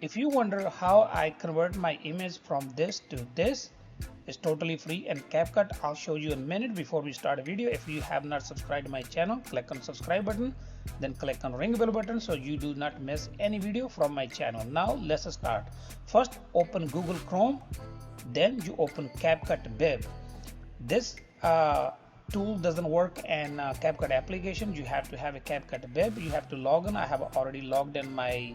If you wonder how I convert my image from this to this, it's totally free and CapCut. I'll show you in a minute. Before we start a video, if you have not subscribed to my channel, click on subscribe button, then click on ring bell button so you do not miss any video from my channel. Now let's start. First, open Google Chrome, then you open CapCut Web. This tool doesn't work in CapCut application. You have to have a CapCut Web. You have to log in. I have already logged in my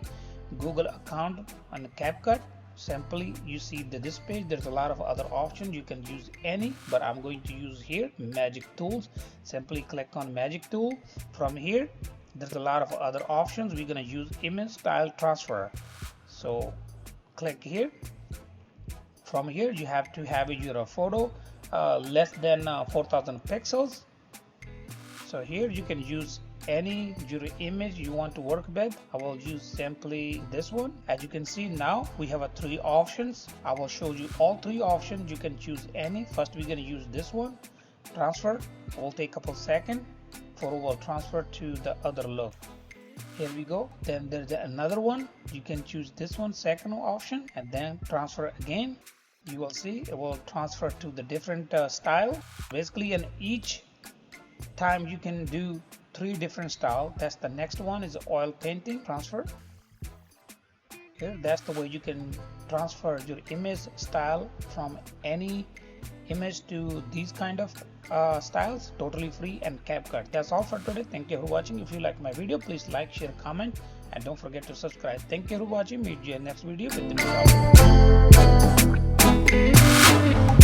Google account on CapCut. Simply you see this page. There's a lot of other options. You can use any, but I'm going to use here magic tools. Simply click on magic tool. From here there's a lot of other options. We're going to use image style transfer, so click here. From here you have to have your photo less than 4000 pixels. So here you can use any your image you want to work with. I will use simply this one. As you can see, now we have three options. I will show you all three options. You can choose any. First we're going to use this one, transfer. It will take a couple seconds for it will transfer to the other look. Here we go. Then there's another one. You can choose this one, second option, and then transfer again. You will see it will transfer to the different style. Basically in each time you can do three different style. That's the next one is oil painting transfer. Here that's the way you can transfer your image style from any image to these kind of styles, totally free and CapCut. That's all for today. Thank you for watching. If you like my video, please like, share, comment, and don't forget to subscribe. Thank you for watching. Meet you in next video with the new topic.